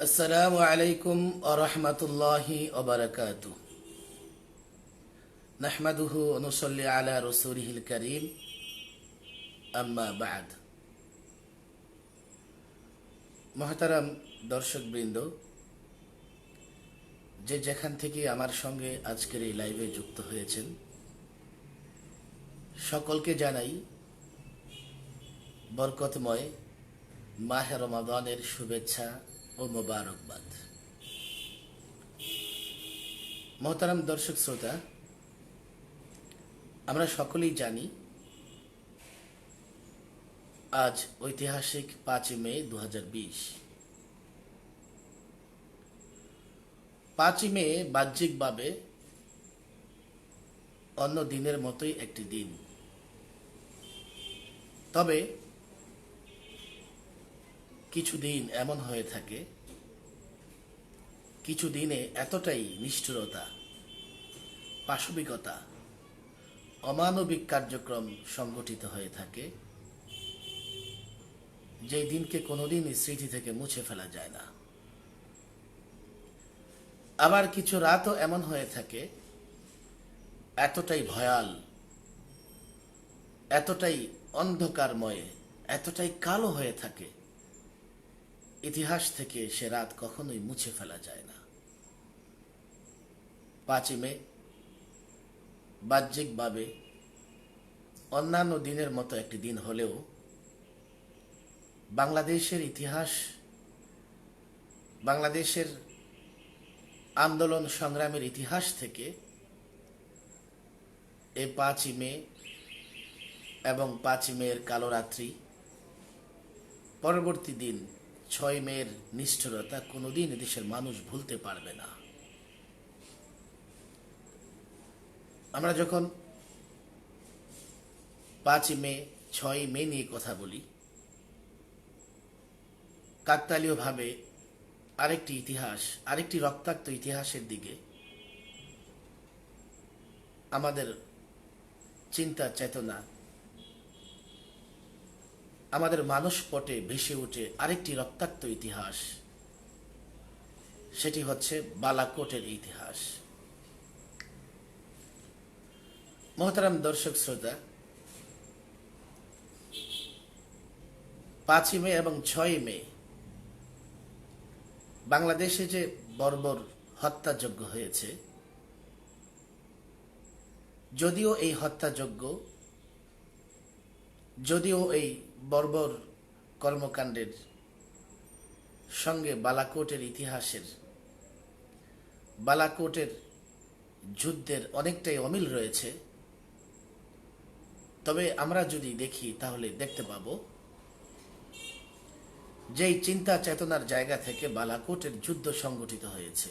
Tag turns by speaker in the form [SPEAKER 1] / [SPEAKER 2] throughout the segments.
[SPEAKER 1] আসসালামু আলাইকুম ওয়া রাহমাতুল্লাহি ওয়া বারাকাতুহু। নাহমাদুহু ওয়া নুসাল্লি আলা রাসূলিহিল কারীম, আম্মা বা'দ। মুহতারাম দর্শকবৃন্দ, যে যেখান থেকে আমার সঙ্গে আজকের এই লাইভে যুক্ত হয়েছেন, সকলকে জানাই বরকতময় মাহে রমাদানের শুভেচ্ছা ও মোবারকবাদ। মুহতারাম দর্শক শ্রোতা, আমরা সকলেই জানি আজ ঐতিহাসিক 5 মে 2020। 5 মে বাহ্যিকভাবে অন্য দিনের মতোই একটি দিন, তবে কিছু দিন এমন হয়ে থাকে, কিছু দিনে এতটাই নিষ্ঠুরতা, পাশবিকতা, অমানবিক কার্যক্রম সংগঠিত হয়ে থাকে, যে দিনকে কোনোদিন স্মৃতি থেকে মুছে ফেলা যায় না। আবার কিছু রাতও এমন হয়ে থাকে, এতটাই ভয়াল, এতটাই অন্ধকারময়, এতটাই কালো হয়ে থাকে, ইতিহাস থেকে সে রাত কখনোই মুছে ফেলা যায় না। 5 মে বাহ্যিকভাবে অন্যান্য দিনের মতো একটি দিন হলেও বাংলাদেশের ইতিহাস, বাংলাদেশের আন্দোলন সংগ্রামের ইতিহাস থেকে এই 5 মে এবং 5 মের কালো রাত্রি, পরবর্তী দিন 6 মের নিষ্ঠুরতা কোনোদিন এদেশের মানুষ ভুলতে পারবে না। আমরা যখন 5 মে 6 মে নিয়ে কথা বলি, কাকতালীয়ভাবে আরেকটি ইতিহাস, আরেকটি রক্তাক্ত ইতিহাসের দিকে আমাদের চিন্তা চেতনা, আমাদের মানসপটে ভেসে ওঠে আরেকটি রক্তাক্ত ইতিহাস। সেটি হচ্ছে বালাকোটের ইতিহাস। মোহতারাম দর্শক শ্রোতা, 5 মে এবং 6 মে বাংলাদেশে যে বর্বর হত্যাযজ্ঞ হয়েছে, যদিও এই বর্বর কর্মকাণ্ডের সঙ্গে বালাকোটের ইতিহাসের, বালাকোটের যুদ্ধের অনেকটাই অমিল রয়েছে, তবে আমরা যদি দেখি তাহলে দেখতে পাব যেই চিন্তা চেতনার জায়গা থেকে বালাকোটের যুদ্ধ সংগঠিত হয়েছে,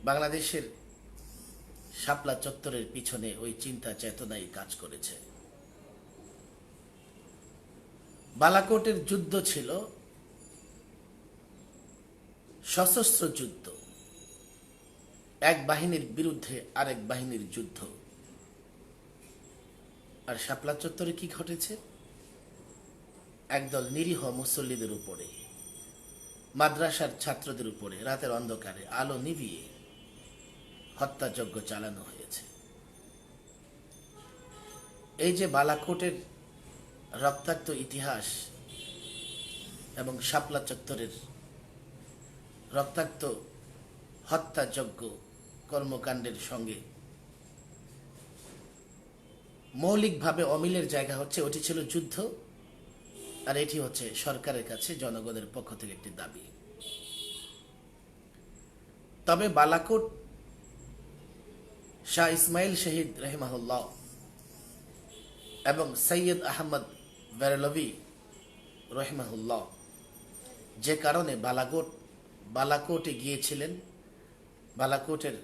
[SPEAKER 1] বাংলাদেশের শাপলা চত্বরের পিছনে ওই চিন্তা চেতনাই কাজ করেছে। বালাকোটের যুদ্ধ ছিল সশস্ত্র যুদ্ধ, এক বাহিনীর বিরুদ্ধে আরেক বাহিনীর যুদ্ধ। আর শাপলা চত্বরে কি ঘটেছে? একদল নিরীহ মুসল্লিদের উপরে, মাদ্রাসার ছাত্রদের উপরে রাতের অন্ধকারে আলো নিভিয়ে হত্যাযজ্ঞ চালানো হয়েছে। এই যে বালাকোটের রক্তাক্ত ইতিহাস এবং শাপলা চত্বরের রক্তাক্ত হত্যাযজ্ঞ কর্মকাণ্ডের সঙ্গে মৌলিকভাবে অমিলের জায়গা হচ্ছে, ওটি ছিল যুদ্ধ, আর এটি হচ্ছে সরকারের কাছে জনগণের পক্ষ থেকে একটি দাবি। তবে বালাকোট শাহ ইসমাইল শহীদ রহিমাহুল্লাহ এবং সৈয়দ আহমদ বেরলভি রহিমাহুল্লাহ যে কারণে বালাকোটে গিয়েছিলেন, বালাকোটের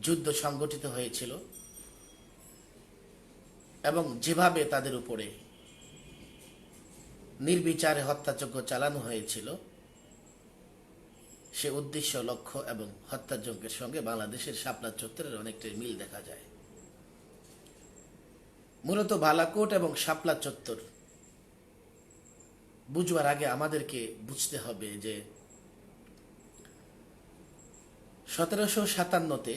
[SPEAKER 1] যুদ্ধ সংগঠিত হয়েছিল এবং যেভাবে তাদের উপরে নির্বিচারে হত্যাযজ্ঞ চালানো হয়েছিল, সে উদ্দেশ্য, লক্ষ্য এবং হত্যাযজ্ঞের সঙ্গে বাংলাদেশের শাপলা চত্বরের অনেকটাই মিল দেখা যায়। মূলত বালাকোট এবং শাপলা চত্বর বুঝবার আগে আমাদেরকে বুঝতে হবে যে 1757-তে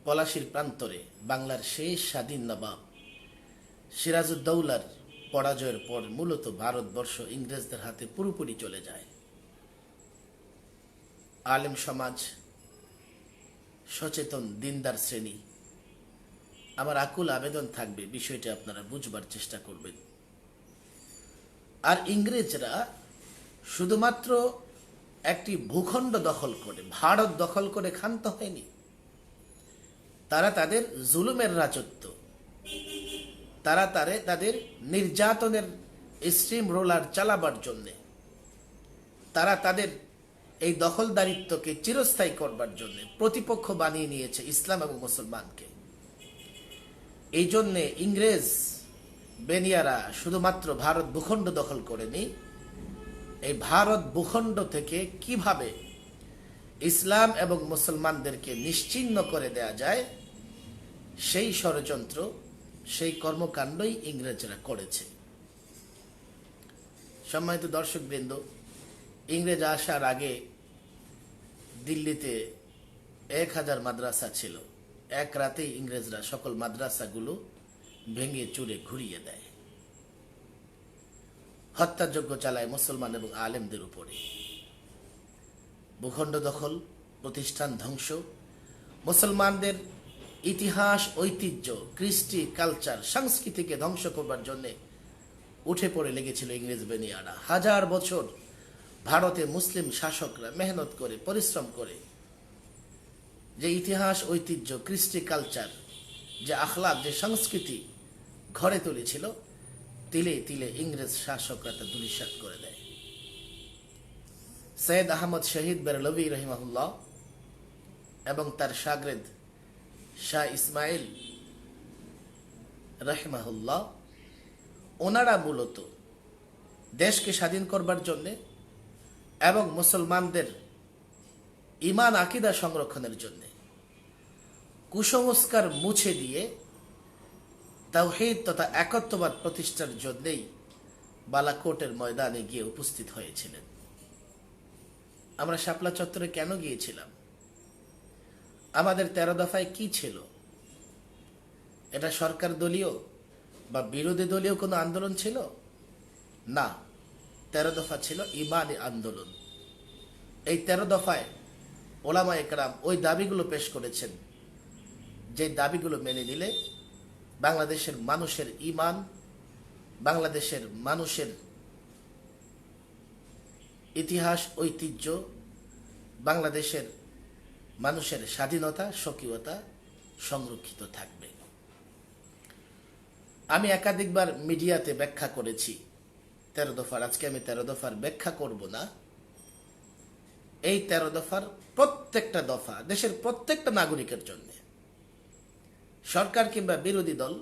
[SPEAKER 1] পলাশীর প্রান্তরে বাংলার শেষ স্বাধীন নবাব সিরাজউদ্দৌলার পরাজয়ের পর মূলত ভারতবর্ষ ইংরেজদের হাতে পুরোপুরি চলে যায়। আলেম সমাজ, সচেতন দিনদার শ্রেণী, আমার আকুল আবেদন থাকবে বিষয়টি আপনারা বুঝবার চেষ্টা করবেন। আর ইংরেজরা শুধুমাত্র একটি ভূখণ্ড দখল করে, ভারত দখল করে ক্ষান্ত হয়নি। তারা তাদের জুলুমের রাজত্ব, তারা তাদের নির্যাতনের স্ট্রিম রোলার চালাবার জন্যে, তারা তাদের এই দখলদারিত্বকে চিরস্থায়ী করবার জন্য প্রতিপক্ষ বানিয়ে নিয়েছে ইসলাম এবং মুসলমানকে। এই জন্যে ইংরেজ বেনিয়ারা শুধুমাত্র ভারত ভূখণ্ড দখল করেনি, এই ভারত ভূখণ্ড থেকে কিভাবে ইসলাম এবং মুসলমানদেরকে নিশ্চিহ্ন করে দেয়া যায় সেই ষড়যন্ত্র, সেই কর্মকাণ্ডই ইংরেজরা করেছে। সম্মানিত দর্শকবৃন্দ, ইংরেজ আসার আগে দিল্লিতে 1000 মাদ্রাসা ছিল। এক রাতেই ইংরেজরা সকল মাদ্রাসাগুলো ভেঙে চুরে ঘুরিয়ে দেয়, হত্যাযজ্ঞ চালায় মুসলমান এবং আলেমদের উপরে। ভূখণ্ড দখল, প্রতিষ্ঠান ধ্বংস, মুসলমানদের ইতিহাস, ঐতিহ্য, কৃষ্টি, কালচার, সংস্কৃতিকে ধ্বংস করবার জন্য উঠে পড়ে লেগেছিল ইংরেজ বেনিয়ারা। 1000 বছর ভারতে মুসলিম শাসকরা মেহনত করে, পরিশ্রম করে যে ইতিহাস, ঐতিহ্য, কৃষ্টি, কালচার, যে আখলাক, যে সংস্কৃতি ঘরে তুলেছিল, তিলে তিলে ইংরেজ শাসকরা তা ধূলিসাৎ করে দেয়। সৈয়দ আহমদ শহীদ বেরলভী রহিমাহুল্লাহ এবং তার শাগরেদ শাহ ইসমাইল রহিমাহুল্লাহ, ওনারা মূলত দেশকে স্বাধীন করবার জন্য এবং মুসলমানদের ইমান আকিদা সংরক্ষণের জন্য কুসংস্কার মুছে দিয়ে তাওহীদ তথা একত্ববাদ প্রতিষ্ঠার জন্যই বালাকোটের ময়দানে গিয়ে উপস্থিত হয়েছিলেন। আমরা শাপলা চত্বরে কেন গিয়েছিলাম? আমাদের 13 দফায় কি ছিল? এটা সরকার দলীয় বা বিরোধী দলীয় কোনো আন্দোলন ছিল না। 13 দফা ছিল ইমানি আন্দোলন। এই 13 দফায় ওলামায়ে কেরাম ওই দাবিগুলো পেশ করেছেন, যে দাবিগুলো মেনে নিলে বাংলাদেশের মানুষের ইমান, বাংলাদেশের মানুষের ইতিহাস, ঐতিহ্য, বাংলাদেশের মানুষের স্বাধীনতা, স্বকীয়তা সংরক্ষিত থাকবে। আমি একাধিকবার মিডিয়াতে ব্যাখ্যা করেছি 13 দফার। আজকে আমি 13 দফার ব্যাখ্যা করব না। এই 13 দফার প্রত্যেকটা দফা দেশের প্রত্যেকটা নাগরিকের জন্য, সরকার কিংবা বিরোধী দল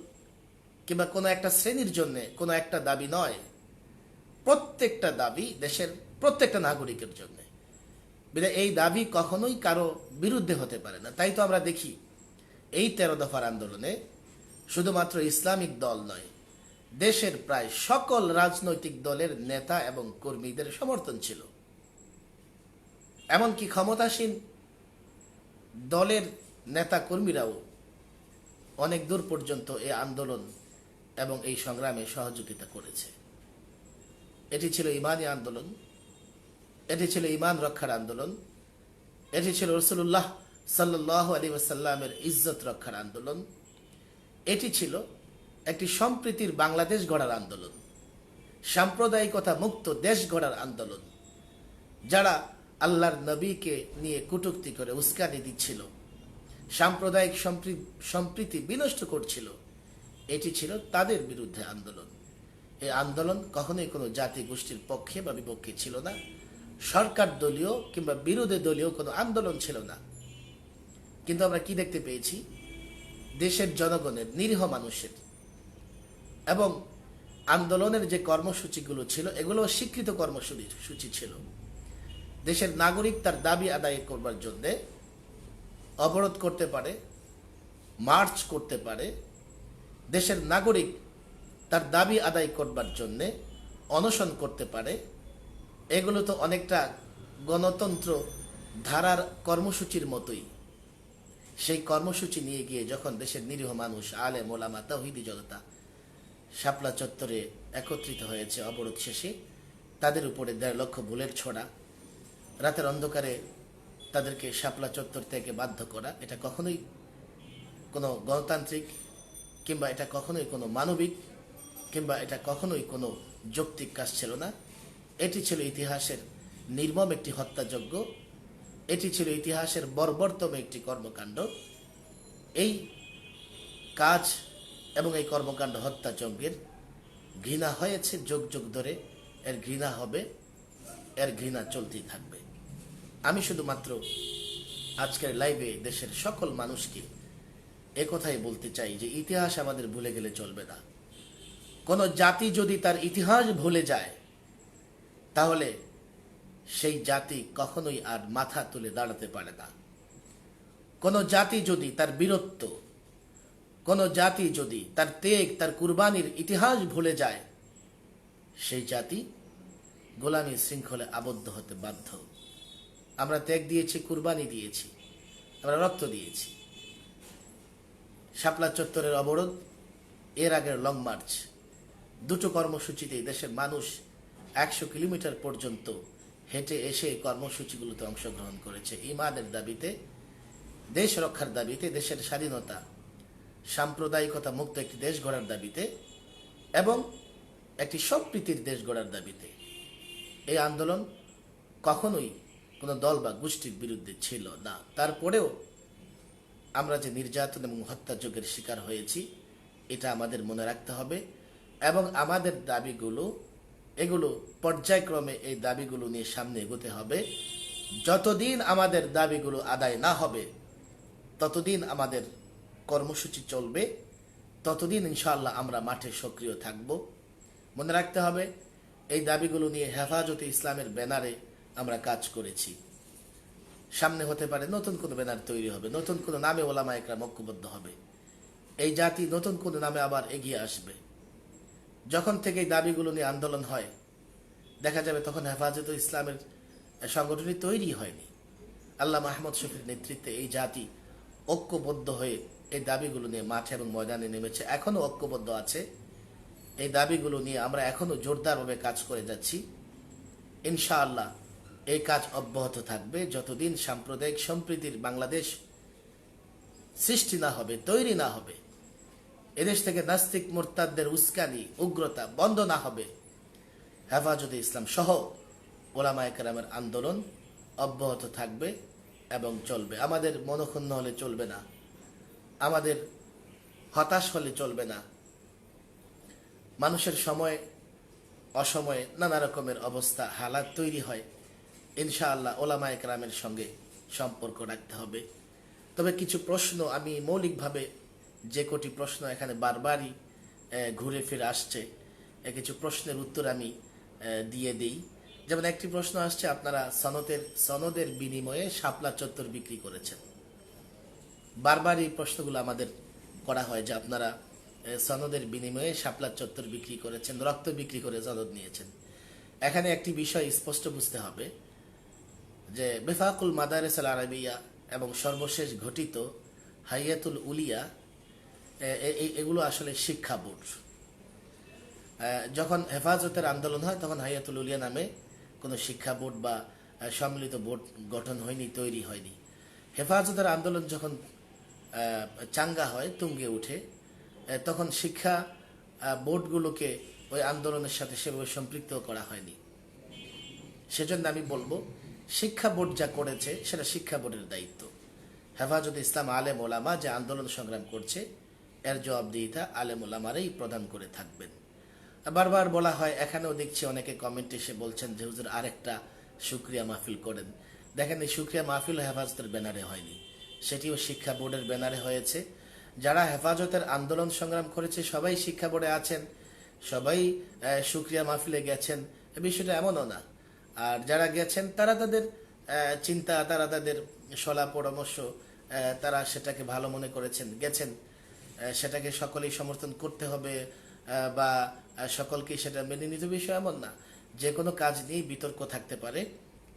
[SPEAKER 1] কিংবা কোনো একটা শ্রেণীর জন্য কোনো একটা দাবি নয়। প্রত্যেকটা দাবি দেশের প্রত্যেকটা নাগরিকের জন্য। এই দাবি কখনোই কারো বিরুদ্ধে হতে পারে না। তাই তো আমরা দেখি এই 13 দফার আন্দোলনে শুধুমাত্র ইসলামিক দল নয়, দেশের প্রায় সকল রাজনৈতিক দলের নেতা এবং কর্মীদের সমর্থন ছিল। এমনকি ক্ষমতাসীন দলের নেতা কর্মীরাও অনেক দূর পর্যন্ত এই আন্দোলন এবং এই সংগ্রামে সহযোগিতা করেছে। এটি ছিল ইমানি আন্দোলন, এটি ছিল ইমান রক্ষার আন্দোলন, এটি ছিল রাসূলুল্লাহ সাল্লাল্লাহু আলাইহি ওয়াসাল্লামের ইজ্জত রক্ষার আন্দোলন, এটি ছিল একটি সম্প্রীতির বাংলাদেশ গড়ার আন্দোলন, সাম্প্রদায়িকতা মুক্ত দেশ গড়ার আন্দোলন। যারা আল্লাহর নবীকে নিয়ে কটূক্তি করে উস্কানি দিচ্ছিল, সাম্প্রদায়িক সম্প্রীতি বিনষ্ট করছিল, এটি ছিল তাদের বিরুদ্ধে আন্দোলন। এই আন্দোলন কখনোই কোনো জাতি গোষ্ঠীর পক্ষে বা বিপক্ষে ছিল না। সরকার দলীয় কিংবা বিরোধী দলীয় কোনো আন্দোলন ছিল না। কিন্তু আমরা কি দেখতে পেয়েছি? দেশের জনগণের, নিরীহ মানুষের এবং আন্দোলনের যে কর্মসূচিগুলো ছিল, এগুলো স্বীকৃত কর্মসূচি ছিল। দেশের নাগরিক তার দাবি আদায় করবার জন্য অবরোধ করতে পারে, মার্চ করতে পারে। দেশের নাগরিক তার দাবি আদায় করবার জন্য অনশন করতে পারে, এগুলো তো অনেকটা গণতন্ত্র ধারার কর্মসূচির মতোই। সেই কর্মসূচি নিয়ে গিয়ে যখন দেশের নিরীহ মানুষ, আলেম ওলামা, তাওহীদি জনতা শাপলা চত্বরে একত্রিত হয়েছে অবরোধ শেষে, তাদের উপরে 1.5 লক্ষ বুলেট ছোড়া, রাতের অন্ধকারে তাদেরকে শাপলা চত্বর থেকে বাধ্য করা, এটা কখনোই কোনো গণতান্ত্রিক কিংবা এটা কখনোই কোনো মানবিক কিংবা এটা কখনোই কোনো যৌক্তিক কাজ ছিল না। এটি ছিল ইতিহাসের নির্মম একটি হত্যাযজ্ঞ, এটি ছিল ইতিহাসের বর্বরতম একটি কর্মকাণ্ড। এই কাজ এবং এই কর্মকাণ্ড হত্যাযজ্ঞের ঘৃণা হয়েছে যুগ যুগ ধরে, এর ঘৃণা হবে, এর ঘৃণা চলতেই থাকবে। আমি শুধুমাত্র আজকের লাইভে দেশের সকল মানুষকে একথাই বলতে চাই যে ইতিহাস আমাদের ভুলে গেলে চলবে না। কোন জাতি যদি তার ইতিহাস ভুলে যায় তাহলে সেই জাতি কখনোই আর মাথা তুলে দাঁড়াতে পারে না। কোন জাতি যদি তার বীরত্ব, কোন জাতি যদি তার ত্যাগ, তার কুরবানির ইতিহাস ভুলে যায়, সেই জাতি গোলামী শৃঙ্খলে আবদ্ধ হতে বাধ্য। আমরা ত্যাগ দিয়েছি, কুরবানি দিয়েছি, আমরা রক্ত দিয়েছি। শাপলা চত্বরের অবরোধ, এর আগের লং মার্চ, দুটো কর্মসূচিতেই দেশের মানুষ 100 কিলোমিটার পর্যন্ত হেঁটে এসে এই কর্মসূচিগুলোতে অংশগ্রহণ করেছে ইমানের দাবিতে, দেশ রক্ষার দাবিতে, দেশের স্বাধীনতা, সাম্প্রদায়িকতা মুক্ত একটি দেশ গড়ার দাবিতে এবং একটি সম্প্রীতির দেশ গড়ার দাবিতে। এই আন্দোলন কখনোই কোনো দল বা গোষ্ঠীর বিরুদ্ধে ছিল না। তারপরেও আমরা যে নির্যাতন এবং হত্যাযজ্ঞের শিকার হয়েছি, এটা আমাদের মনে রাখতে হবে এবং আমাদের দাবিগুলো, এগুলো পর্যায়ক্রমে এই দাবিগুলো নিয়ে সামনে এগোতে হবে। যতদিন আমাদের দাবিগুলো আদায় না হবে ততদিন আমাদের কর্মসূচি চলবে, ততদিন ইনশাআল্লাহ আমরা মাঠে সক্রিয় থাকব। মনে রাখতে হবে এই দাবিগুলো নিয়ে হেফাজতে ইসলামের ব্যানারে আমরা কাজ করেছি। সামনে হতে পারে নতুন কোনো ব্যানার তৈরি হবে, নতুন কোনো নামে ওলামা একরাম ঐক্যবদ্ধ হবে, এই জাতি নতুন কোনো নামে আবার এগিয়ে আসবে। যখন থেকে এই দাবিগুলো নিয়ে আন্দোলন হয় দেখা যাবে তখন হেফাজতে ইসলামের সংগঠনই তৈরি হয়নি। আল্লামা আহমদ শফির নেতৃত্বে এই জাতি ঐক্যবদ্ধ হয়ে এই দাবিগুলো নিয়ে মাঠে এবং ময়দানে নেমেছে, এখনো ঐক্যবদ্ধ আছে। এই দাবিগুলো নিয়ে আমরা এখনো জোরদারভাবে কাজ করে যাচ্ছি। ইনশাআল্লাহ এই কাজ অব্যাহত থাকবে যতদিন সাম্প্রদায়িক সম্প্রীতির বাংলাদেশ সৃষ্টি না হবে, তৈরি না হবে, এদেশ থেকে নাস্তিক মুরতাদদের উস্কানি, উগ্রতা বন্ধ না হবে, হেফাজতে ইসলাম সহ ওলামায়ে কেরামের আন্দোলন অব্যাহত থাকবে এবং চলবে। আমাদের মনক্ষুণ্ণ হলে চলবে না, আমাদের হতাশ হলে চলবে না। মানুষের সময় অসময়ে নানা রকমের অবস্থা, হালাত তৈরি হয়। ইনশাআল্লাহ ওলামায়ে কেরামের সঙ্গে সম্পর্ক রাখতে হবে। তবে কিছু প্রশ্ন আমি মৌলিকভাবে, যে কটি প্রশ্ন এখানে বারবারই ঘুরে ফিরে আসছে, কিছু প্রশ্নের উত্তর আমি দিয়ে দিই। যেমন একটি প্রশ্ন আসছে, আপনারা সনদের বিনিময়ে শাপলা চত্বর বিক্রি করেছেন। বারবার এই প্রশ্নগুলো আমাদের করা হয় যে আপনারা সনদের বিনিময়ে শাপলা চত্বর বিক্রি করেছেন, রক্ত বিক্রি করে সনদ নিয়েছেন। এখানে একটি বিষয় স্পষ্ট বুঝতে হবে যে বেফাকুল মাদারেস আল আরাবিয়া এবং সর্বশেষ ঘটিত হাইয়াতুল উলিয়া, এগুলো আসলে শিক্ষা বোর্ড। যখন হেফাজতের আন্দোলন হয় তখন হাইয়াতুল উলিয়া নামে কোনো শিক্ষা বোর্ড বা সম্মিলিত বোর্ড গঠন হয়নি, তৈরি হয়নি। হেফাজতের আন্দোলন যখন চাঙ্গা হয়, তুঙ্গে উঠে, তখন শিক্ষা বোর্ডগুলোকে ওই আন্দোলনের সাথে সেভাবে সম্পৃক্ত করা হয়নি। সেজন্য আমি বলবো শিক্ষা বোর্ড যা করেছে সেটা শিক্ষা বোর্ডের দায়িত্ব। হেফাজতে ইসলাম আলেম ওলামা যে আন্দোলন সংগ্রাম করছে এর জবাবদিহিতা আলেম ওলামারাই প্রদান করে থাকবেন। বারবার বলা হয়, এখানেও দেখছি অনেকে কমেন্ট এসে বলছেন যে হুজুর আরেকটা শুকরিয়া মাহফিল করেন। দেখেন, এই শুকরিয়া মাহফিল হেফাজতের ব্যানারে হয়নি, সেটিও শিক্ষা বোর্ডের ব্যানারে হয়েছে। যারা হেফাজতের আন্দোলন সংগ্রাম করেছে সবাই শিক্ষা বোর্ডে আছেন, সবাই শুকরিয়া মাহফিলে গেছেন, বিষয়টা এমনও না। আর যারা গেছেন তারা তাদের চিন্তা, তারা তাদের সলা পরামর্শ, তারা সেটাকে ভালো মনে করেছেন, গেছেন। সেটাকে সকলেই সমর্থন করতে হবে বা সকলকে সেটা মেনে নিতে বিষয় এমন না। যে কোনো কাজ নিয়ে বিতর্ক থাকতে পারে,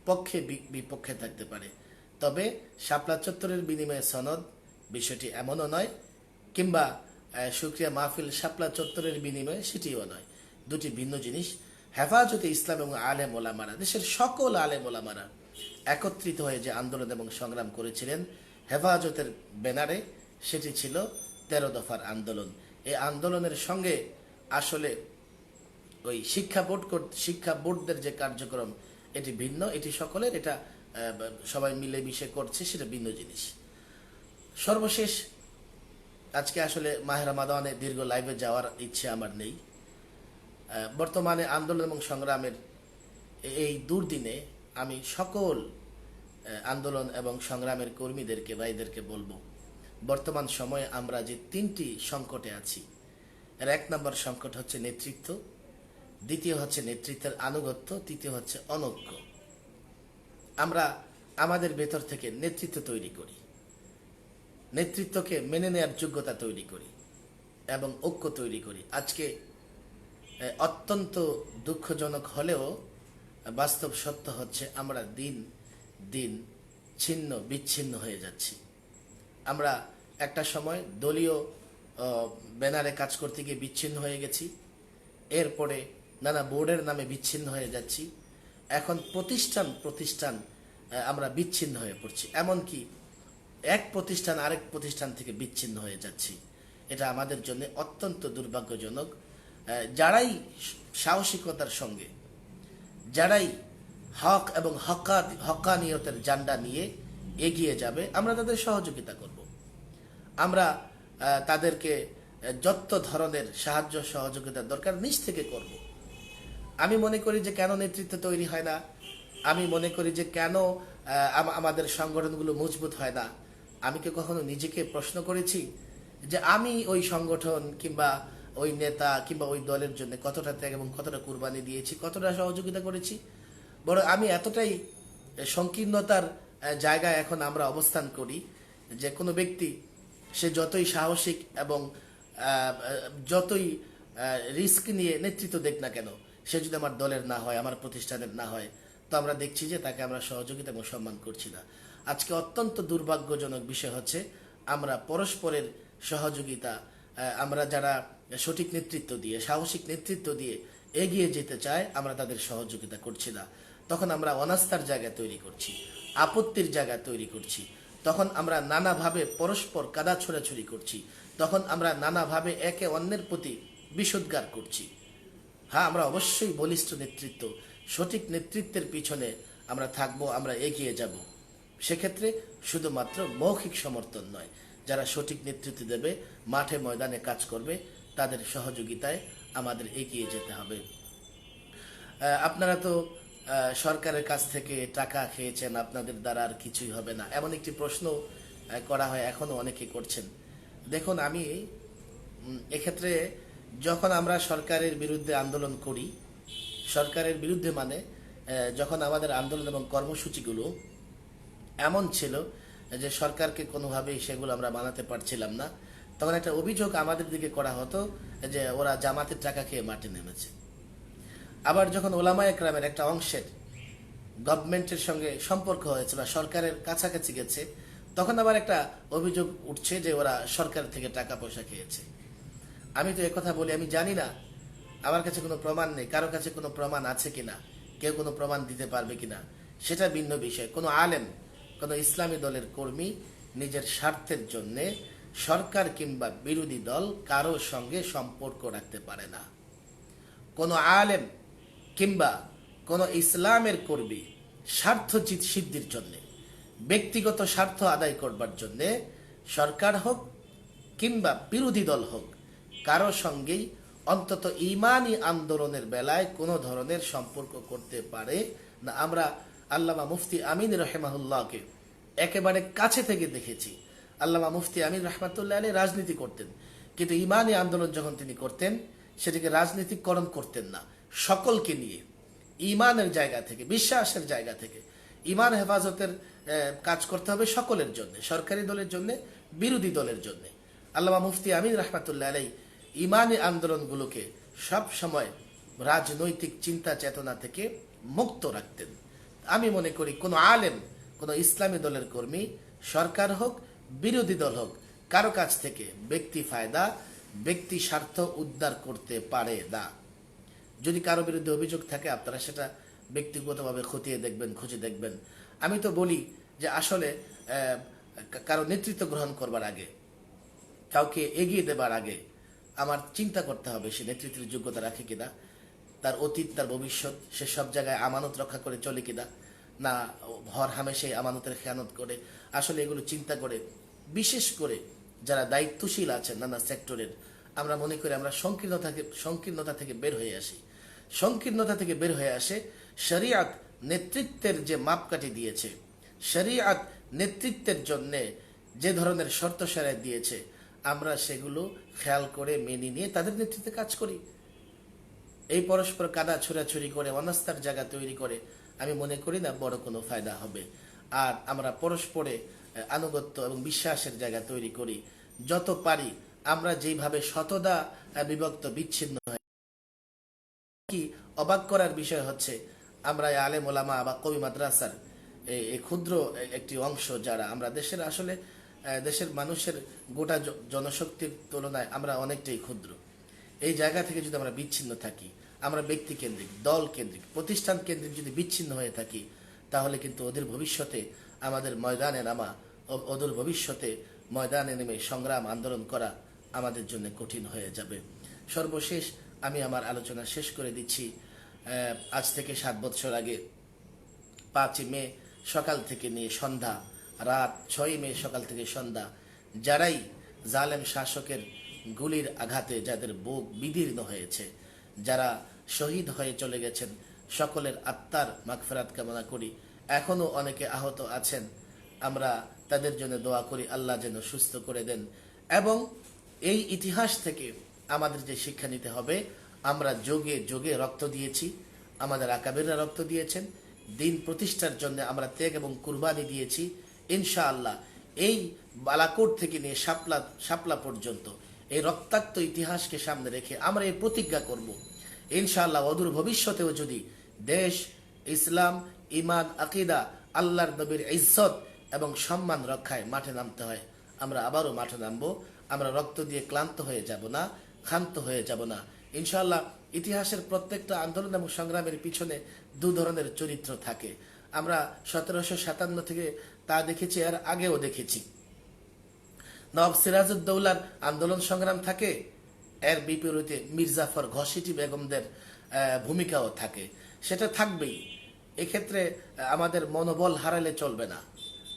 [SPEAKER 1] পক্ষে বিপক্ষে থাকতে পারে। তবে শাপলা চত্বরের বিনিময়ে সনদ বিষয়টি এমনও নয়, কিংবা শুকরিয়া মাহফিল শাপলা চত্বরের বিনিময়ে সেটিও নয়, দুটি ভিন্ন জিনিস। হেফাজতে ইসলাম এবং আলেম ওলামারা, দেশের সকল আলেম ওলামারা একত্রিত হয়ে যে আন্দোলন এবং সংগ্রাম করেছিলেন হেফাজতের ব্যানারে, সেটি ছিল 13 দফার আন্দোলন। এই আন্দোলনের সঙ্গে আসলে ওই শিক্ষা বোর্ডদের যে কার্যক্রম এটি ভিন্ন, এটি সকলের, এটা সবাই মিলে মিশে করছে, সেটা ভিন্ন জিনিস। সর্বশেষ, আজকে আসলে মাহে রমাদানে দীর্ঘ লাইভে যাওয়ার ইচ্ছে আমার নেই। বর্তমানে আন্দোলন এবং সংগ্রামের এই দুর্দিনে আমি সকল আন্দোলন এবং সংগ্রামের কর্মীদেরকে, ভাইদেরকে বলবো, বর্তমান সময়ে আমরা যে 3টি সংকটে আছি, এর 1 নম্বর সংকট হচ্ছে নেতৃত্ব, দ্বিতীয় হচ্ছে নেতৃত্বের আনুগত্য, তৃতীয় হচ্ছে অনৈক্য। আমরা আমাদের ভেতর থেকে নেতৃত্ব তৈরি করি, নেতৃত্বকে মেনে নেওয়ার যোগ্যতা তৈরি করি এবং ঐক্য তৈরি করি। আজকে অত্যন্ত দুঃখজনক হলেও বাস্তব সত্য হচ্ছে আমরা দিন দিন ছিন্ন বিচ্ছিন্ন হয়ে যাচ্ছি। আমরা একটা সময় দলীয় ব্যানারে কাজ করতে গিয়ে বিচ্ছিন্ন হয়ে গেছি, এরপরে নানা বোর্ডের নামে বিচ্ছিন্ন হয়ে যাচ্ছি, এখন প্রতিষ্ঠান আমরা বিচ্ছিন্ন হয়ে পড়ছি, এমনকি এক প্রতিষ্ঠান আরেক প্রতিষ্ঠান থেকে বিচ্ছিন্ন হয়ে যাচ্ছি। এটা আমাদের জন্য অত্যন্ত দুর্ভাগ্যজনক। যারাই সাহসিকতার সঙ্গে, যারাই হক এবং হক্কানিয়তের জান্ডা নিয়ে এগিয়ে যাবে, আমরা তাদের সহযোগিতা করব। আমরা তাদেরকে যত ধরনের সাহায্য সহযোগিতার দরকার নিজ থেকে করব। আমি মনে করি যে কেন নেতৃত্ব তৈরি হয় না, আমি মনে করি যে কেন আমাদের সংগঠনগুলো মজবুত হয় না। আমি কি কখনো নিজেকে প্রশ্ন করেছি যে আমি ওই সংগঠন কিংবা ওই নেতা কিংবা ওই দলের জন্য কতটা ত্যাগ এবং কতটা কুরবানি দিয়েছি, কতটা সহযোগিতা করেছি? বড় আমি এতটাই সংকীর্ণতার জায়গায় এখন আমরা অবস্থান করি যে কোনো ব্যক্তি সে যতই সাহসিক এবং যতই রিস্ক নিয়ে নেতৃত্ব দেখ না কেন, সে যদি আমার দলের না হয়, আমার প্রতিষ্ঠানের না হয়, তো আমরা দেখছি যে তাকে আমরা সহযোগিতা এবং সম্মান করছি না। আজকে অত্যন্ত দুর্ভাগ্যজনক বিষয় হচ্ছে আমরা পরস্পরের সহযোগিতা, আমরা যারা সঠিক নেতৃত্ব দিয়ে, সাহসিক নেতৃত্ব দিয়ে এগিয়ে যেতে চায়, আমরা তাদের সহযোগিতা করছি না। তখন আমরা অনাস্থার জায়গা তৈরি করছি, আপত্তির জায়গা তৈরি করছি, তখন আমরা নানাভাবে পরস্পর কাদা ছোড়াছুড়ি করছি, তখন আমরা নানাভাবে একে অন্যের প্রতি বিষোদ্গার করছি। হ্যাঁ, আমরা অবশ্যই বলিষ্ঠ নেতৃত্ব, সঠিক নেতৃত্বের পিছনে আমরা থাকবো, আমরা এগিয়ে যাব। সেক্ষেত্রে শুধুমাত্র মৌখিক সমর্থন নয়, যারা সঠিক নেতৃত্ব দেবে, মাঠে ময়দানে কাজ করবে, তাদের সহযোগিতায় আমাদের এগিয়ে যেতে হবে। আপনারা তো সরকারের কাছ থেকে টাকা খেয়েছেন, আপনাদের দ্বারা আর কিছুই হবে না, এমন একটি প্রশ্ন করা হয়, এখনো অনেকে করছেন। দেখুন, আমি এক্ষেত্রে যখন আমরা সরকারের বিরুদ্ধে আন্দোলন করি, সরকারের বিরুদ্ধে মানে যখন আমাদের আন্দোলন এবং কর্মসূচিগুলো এমন ছিল যে সরকারকে কোনোভাবেই সেগুলো আমরা মানাতে পারছিলাম না, তখন একটা অভিযোগ আমাদের দিকে করা হতো যে ওরা জামাতের টাকা খেয়ে মাঠে নেমেছে। আবার যখন ওলামা একরামের একটা অংশের গভর্নমেন্টের সঙ্গে সম্পর্ক হয়েছে বা সরকারের কাছাকাছি গেছে, তখন আবার একটা অভিযোগ উঠছে যে ওরা সরকার থেকে টাকা পয়সা খেয়েছে। আমি তো একথা বলি, আমি জানি না, আমার কাছে কোনো প্রমাণ নেই, কারো কাছে কোনো প্রমাণ আছে কিনা, কেউ কোনো প্রমাণ দিতে পারবে কিনা, সেটা ভিন্ন বিষয়। কোনো আলেম, কোনো ইসলামী দলের কর্মী নিজের স্বার্থের জন্য সরকার কিংবা বিরোধী দল কারো সঙ্গে সম্পর্ক রাখতে পারে না। কোনো আলেম কিংবা কোনো ইসলামের কর্মী স্বার্থ সিদ্ধির জন্য, ব্যক্তিগত স্বার্থ আদায় করবার জন্য সরকার হোক কিংবা বিরোধী দল হোক, কারো সঙ্গেই অন্তত ইমানি আন্দোলনের বেলায় কোনো ধরনের সম্পর্ক করতে পারে না। আমরা আল্লামা মুফতি আমিন রহেমাহুল্লাহকে একেবারে কাছে থেকে দেখেছি। আল্লামা মুফতি আমিন রহমাতুল্লাহ আলী রাজনীতি করতেন, কিন্তু ইমানি আন্দোলন যখন তিনি করতেন, সেটাকে রাজনীতিকরণ করতেন না, সকলকে নিয়ে ইমানের জায়গা থেকে, বিশ্বাসের জায়গা থেকে ইমান হেফাজতের কাজ করতে হবে সকলের জন্য, সরকারি দলের জন্য, বিরোধী দলের জন্য। আল্লামা মুফতি আমিন রহমাতুল্লাহ আলাই ইমানি আন্দোলনগুলোকে সব সময় রাজনৈতিক চিন্তা চেতনা থেকে মুক্ত রাখতেন। আমি মনে করি কোনো আলেম, কোনো ইসলামী দলের কর্মী, সরকার হোক বিরোধী দল হোক, কারো কাছ থেকে ব্যক্তি ফায়দা, ব্যক্তি স্বার্থ উদ্ধার করতে পারে না। যদি কারো বিরুদ্ধে অভিযোগ থাকে আপনারা সেটা ব্যক্তিগতভাবে খতিয়ে দেখবেন, খুঁজে দেখবেন। আমি তো বলি যে আসলে কারো নেতৃত্ব গ্রহণ করবার আগে, কাউকে এগিয়ে দেবার আগে আমার চিন্তা করতে হবে সে নেতৃত্বের যোগ্যতা রাখে কিনা, তার অতীত, তার ভবিষ্যৎ, সে সব জায়গায় আমানত রক্ষা করে চলে কিনা, না হর হামেশাই আমানতের খেয়ানত করে। আসলে এগুলো চিন্তা করে, বিশেষ করে যারা দায়িত্বশীল আছেন নানা সেক্টরের, আমরা মনে করি আমরা সংকীর্ণতা থেকে বের হয়ে আসি। সংকীর্ণতা থেকে বের হয়ে আসে শরিয়াত নেতৃত্বের যে মাপকাঠি দিয়েছে, শরিয়াত নেতৃত্বের জন্য যে ধরনের শর্ত সারাই দিয়েছে, আমরা সেগুলো খেয়াল করে মেনে নিয়ে তাদের নেতৃত্বে কাজ করি। এই পরস্পর কাদা ছোড়াছুরি করে অনাস্থার জায়গা তৈরি করে আমি মনে করি না বড় কোনো ফায়দা হবে। আর আমরা পরস্পরে আনুগত্য এবং বিশ্বাসের জায়গা তৈরি করি যত পারি। আমরা যেইভাবে শতদা বিভক্ত বিচ্ছিন্ন হয়, কি অবাক করার বিষয় হচ্ছে আমরা আলেম ওলামা বা কবি মাদ্রাসার এই ক্ষুদ্র একটি অংশ, যারা আমরা দেশের আসলে দেশের মানুষের গোটা জনশক্তির তুলনায় আমরা অনেকটাই ক্ষুদ্র। এই জায়গা থেকে যদি আমরা বিচ্ছিন্ন থাকি, আমরা ব্যক্তি কেন্দ্রিক, দল কেন্দ্রিক, প্রতিষ্ঠান কেন্দ্রিক যদি বিচ্ছিন্ন হয়ে থাকি, তাহলে কিন্তু ওদের ভবিষ্যতে আমাদের ময়দানে নামা, ওদের ভবিষ্যতে ময়দানে নেমে সংগ্রাম আন্দোলন করা আমাদের জন্য কঠিন হয়ে যাবে। সর্বশেষ আমি আমার আলোচনা শেষ করে দিচ্ছি। আজ থেকে 7 বছর আগে 5 মে সকাল থেকে নিয়ে সন্ধ্যা, রাত 6 মে সকাল থেকে সন্ধ্যা, যারাই জালেম শাসকের গুলির আঘাতে যাদের বুক বিদীর্ণ হয়েছে, যারা শহীদ হয়ে চলে গেছেন, সকলের আত্মার মাগফিরাত কামনা করি। এখনো অনেকে আহত আছেন, আমরা তাদের জন্য দোয়া করি আল্লাহ যেন সুস্থ করে দেন। এবং এই ইতিহাস থেকে আমাদের যে শিক্ষা নিতে হবে, আমরা যোগে যোগে রক্ত দিয়েছি, আমাদের আকাবেররা রক্ত দিয়েছেন, দিন প্রতিষ্ঠার জন্য আমরা ত্যাগ এবং কুরবানি দিয়েছি। ইনশাআল্লাহ এই বালাকোট থেকে নিয়ে শাপলা পর্যন্ত এই রক্তাক্ত ইতিহাসকে সামনে রেখে আমরা এই প্রতিজ্ঞা করব, ইনশাআল্লাহ অদূর ভবিষ্যতেও যদি দেশ, ইসলাম, ইমান, আকিদা, আল্লাহর নবীর ইজ্জত এবং সম্মান রক্ষায় মাঠে নামতে হয়, আমরা আবারও মাঠে নামবো। আমরা রক্ত দিয়ে ক্লান্ত হয়ে যাব না, ক্ষান্ত হয়ে যাব না ইনশাআল্লাহ। ইতিহাসের প্রত্যেকটা আন্দোলন এবং সংগ্রামের পিছনে 2 ধরনের চরিত্র থাকে। আমরা 1757 থেকে তা দেখেছি, আর আগেও দেখেছি। নবাব সিরাজউদ্দৌলার আন্দোলন সংগ্রাম থাকে, এর বিপরীতে মির্জাফর ঘসিটি বেগমদের ভূমিকাও থাকে, সেটা থাকবেই। এক্ষেত্রে আমাদের মনোবল হারালে চলবে না।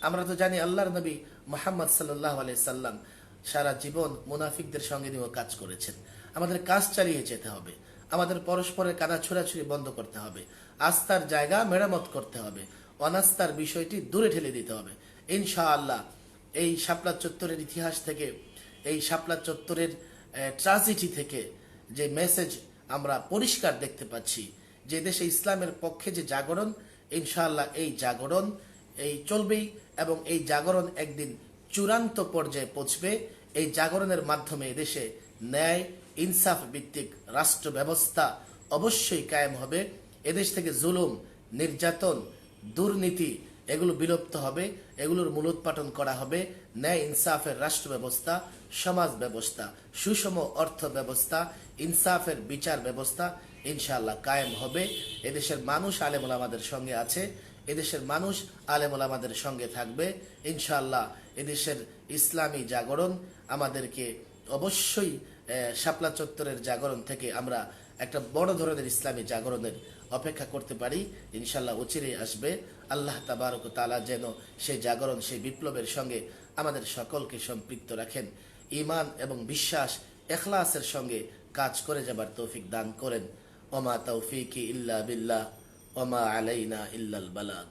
[SPEAKER 1] আমরা তো জানি আল্লাহর নবী মুহাম্মদ সাল্লাল্লাহু আলাইহি সাল্লাম সারা জীবন মুনাফিকদের সঙ্গে নিয়েও কাজ করেছেন। আমাদের কাজ চালিয়ে যেতে হবে, আমাদের পরস্পরের কাদা ছোড়াছুড়ি বন্ধ করতে হবে, আস্থার জায়গা মেরামত করতে হবে, অনাস্থার বিষয়টি দূরে ঠেলে দিতে হবে ইনশাআল্লাহ। এই শাপলা চত্বরের ইতিহাস থেকে, এই শাপলা চত্বরের ট্রাজেডি থেকে যে মেসেজ আমরা পরিষ্কার দেখতে পাচ্ছি, যে দেশে ইসলামের পক্ষে যে জাগরণ, ইনশাআল্লাহ এই জাগরণ এই চলবেই এবং এই জাগরণ একদিন চূড়ান্ত পর্যায়ে পৌঁছবে। এই জাগরণের মাধ্যমে দেশে ন্যায় ইনসাফ ভিত্তিক রাষ্ট্র ব্যবস্থা অবশ্যই কায়েম হবে। এদেশ থেকে জুলুম, নির্যাতন, দুর্নীতি এগুলো বিলুপ্ত হবে, এগুলোর মূলোৎপাটন করা হবে। ন্যায় ইনসাফের রাষ্ট্র ব্যবস্থা, সমাজ ব্যবস্থা, সুষম অর্থ ব্যবস্থা, ইনসাফের বিচার ব্যবস্থা ইনশাআল্লাহ কায়েম হবে। এদেশের মানুষ আলেম ওলামাদের সঙ্গে আছে, এদেশের মানুষ আলেম ওলামাদের সঙ্গে থাকবে ইনশাআল্লাহ। এদেশের ইসলামী জাগরণ আমাদেরকে অবশ্যই শাপলা চত্বরের জাগরণ থেকে আমরা একটা বড় ধরনের ইসলামী জাগরণের অপেক্ষা করতে পারি ইনশাআল্লাহ, অচিরেই আসবে। আল্লাহ তাবারক ওয়া তাআলা যেন সেই জাগরণ, সেই বিপ্লবের সঙ্গে আমাদের সকলকে সম্পৃক্ত রাখেন, ঈমান এবং বিশ্বাস, ইখলাসের সঙ্গে কাজ করে যাবার তৌফিক দান করেন। ওমা তাওফীকি ইল্লা বিল্লাহ ওমা আলাইনা ইল্লাল বালাগ।